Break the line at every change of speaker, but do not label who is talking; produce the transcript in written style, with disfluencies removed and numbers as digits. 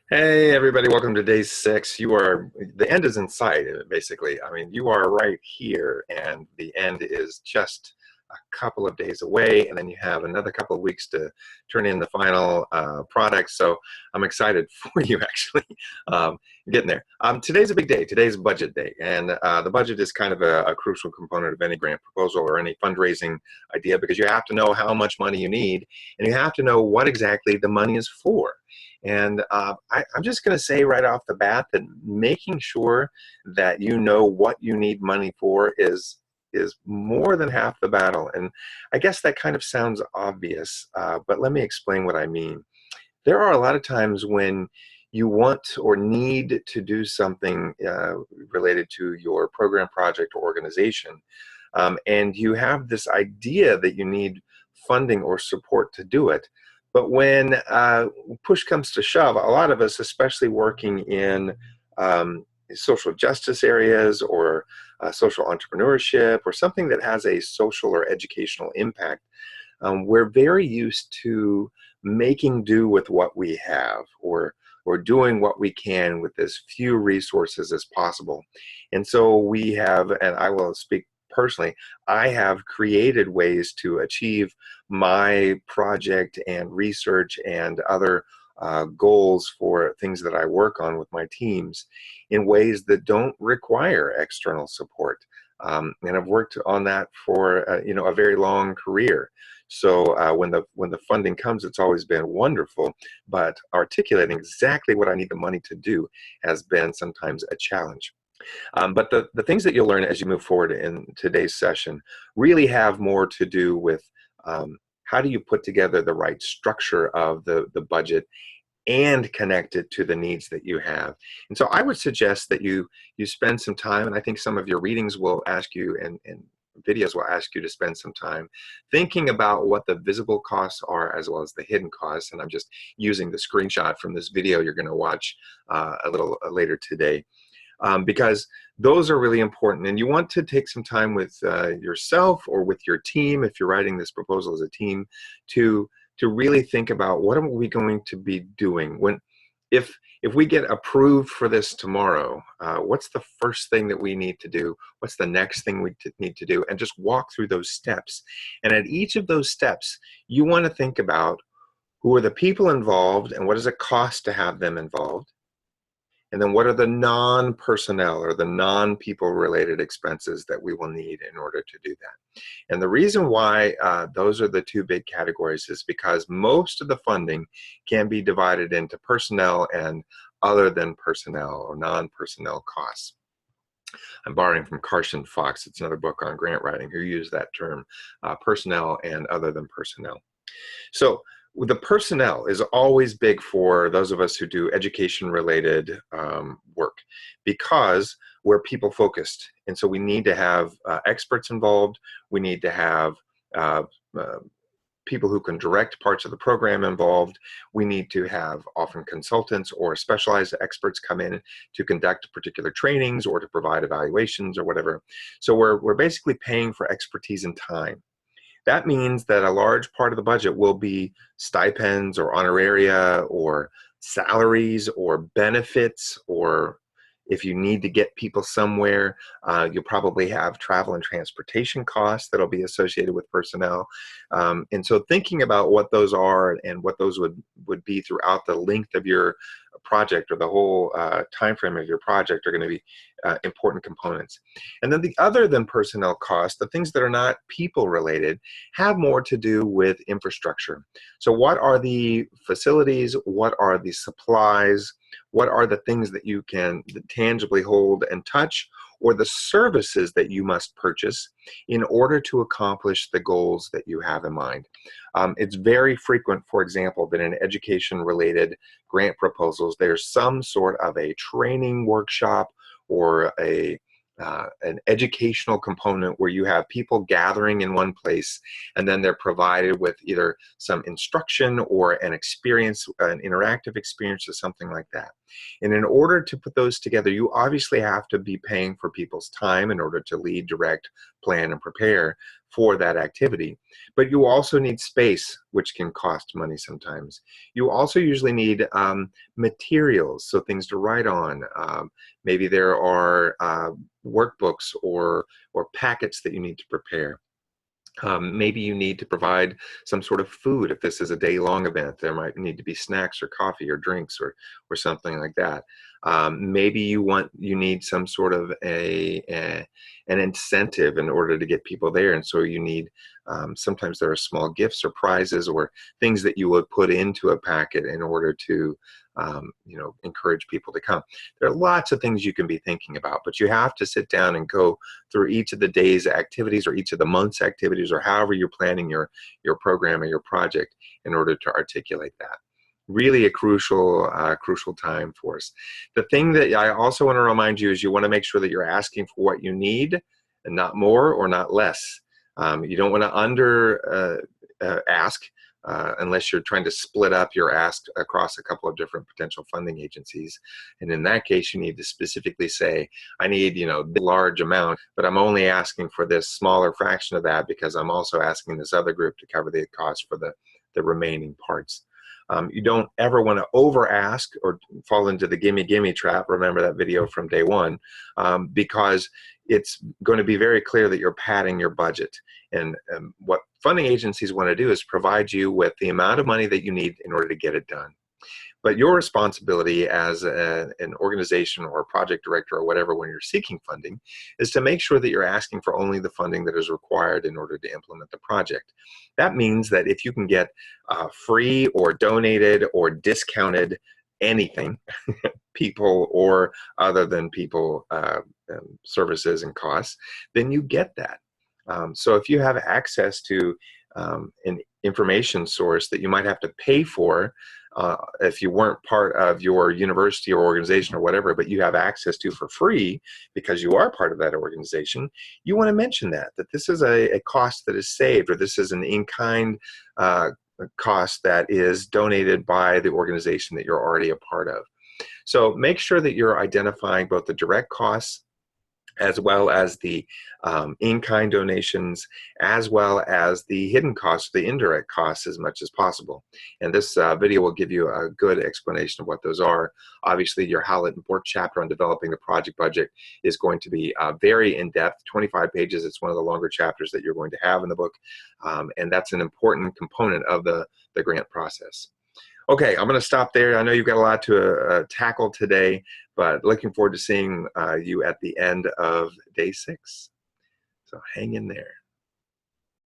Hey everybody, welcome to day 6. The end is in sight, basically. I mean, you are right here, and the end is just a couple of days away, and then you have another couple of weeks to turn in the final product. So I'm excited for you, actually, getting there. Today's a big day. Today's budget day, and the budget is kind of a crucial component of any grant proposal or any fundraising idea, because you have to know how much money you need, and you have to know what exactly the money is for. And I'm just going to say right off the bat that making sure that you know what you need money for is more than half the battle. And I guess that kind of sounds obvious, but let me explain what I mean. There are a lot of times when you want or need to do something related to your program, project, or organization, and you have this idea that you need funding or support to do it. But when push comes to shove, a lot of us, especially working in social justice areas or social entrepreneurship or something that has a social or educational impact, we're very used to making do with what we have, or doing what we can with as few resources as possible. And so we have, and I will speak personally, I have created ways to achieve my project and research and other goals for things that I work on with my teams in ways that don't require external support. And I've worked on that for a very long career. So when the funding comes, it's always been wonderful. But articulating exactly what I need the money to do has been sometimes a challenge. But the things that you'll learn as you move forward in today's session really have more to do with how do you put together the right structure of the budget and connect it to the needs that you have. And so I would suggest that you spend some time, and I think some of your readings will ask you, and videos will ask you to spend some time thinking about what the visible costs are as well as the hidden costs. And I'm just using the screenshot from this video you're going to watch a little later today, because those are really important. And you want to take some time with yourself or with your team, if you're writing this proposal as a team, to really think about what are we going to be doing when if we get approved for this tomorrow. What's the first thing that we need to do? What's the next thing we need to do? And just walk through those steps. And at each of those steps, you want to think about who are the people involved and what does it cost to have them involved. And then what are the non-personnel or the non-people related expenses that we will need in order to do that? And the reason why those are the two big categories is because most of the funding can be divided into personnel and other than personnel or non-personnel costs. I'm borrowing from Carson Fox. It's another book on grant writing who used that term, personnel and other than personnel. So the personnel is always big for those of us who do education-related work, because we're people-focused. And so we need to have experts involved. We need to have uh, people who can direct parts of the program involved. We need to have often consultants or specialized experts come in to conduct particular trainings or to provide evaluations or whatever. So we're basically paying for expertise and time. That means that a large part of the budget will be stipends or honoraria or salaries or benefits, or if you need to get people somewhere, you'll probably have travel and transportation costs that'll be associated with personnel. And so thinking about what those are and what those would be throughout the length of your project or the whole time frame of your project are going to be important components. And then the other than personnel costs, the things that are not people related, have more to do with infrastructure. So what are the facilities? What are the supplies? What are the things that you can tangibly hold and touch, or the services that you must purchase in order to accomplish the goals that you have in mind? It's very frequent, for example, that in education-related grant proposals, there's some sort of a training workshop or an educational component where you have people gathering in one place, and then they're provided with either some instruction or an experience, an interactive experience or something like that. And in order to put those together, you obviously have to be paying for people's time in order to lead, direct, plan and prepare for that activity. But you also need space, which can cost money sometimes. You also usually need materials, so things to write on. Maybe there are workbooks or packets that you need to prepare. Maybe you need to provide some sort of food. If this is a day-long event, there might need to be snacks or coffee or drinks or something like that. Maybe you need some sort of an incentive in order to get people there, and so you need sometimes there are small gifts or prizes or things that you would put into a packet in order to encourage people to come. There are lots of things you can be thinking about, but you have to sit down and go through each of the day's activities or each of the month's activities or however you're planning your program or your project in order to articulate that. Really a crucial time for us. The thing that I also want to remind you is you want to make sure that you're asking for what you need and not more or not less. You don't want to under ask unless you're trying to split up your ask across a couple of different potential funding agencies. And in that case, you need to specifically say, I need, a large amount, but I'm only asking for this smaller fraction of that because I'm also asking this other group to cover the cost for the remaining parts. You don't ever want to over ask or fall into the gimme trap. Remember that video from day one, because it's going to be very clear that you're padding your budget. And what funding agencies want to do is provide you with the amount of money that you need in order to get it done. But your responsibility as an organization or a project director or whatever when you're seeking funding is to make sure that you're asking for only the funding that is required in order to implement the project. That means that if you can get free or donated or discounted anything, people or other than people services and costs, then you get that. So if you have access to an information source that you might have to pay for if you weren't part of your university or organization or whatever, but you have access to for free because you are part of that organization, you want to mention that this is a cost that is saved, or this is an in-kind cost that is donated by the organization that you're already a part of. So make sure that you're identifying both the direct costs as well as the in-kind donations, as well as the hidden costs, the indirect costs, as much as possible. And this video will give you a good explanation of what those are. Obviously, your Howlett and Bork chapter on developing the project budget is going to be very in-depth, 25 pages. It's one of the longer chapters that you're going to have in the book, and that's an important component of the grant process. Okay, I'm going to stop there. I know you've got a lot to tackle today, but looking forward to seeing you at the end of day 6. So hang in there.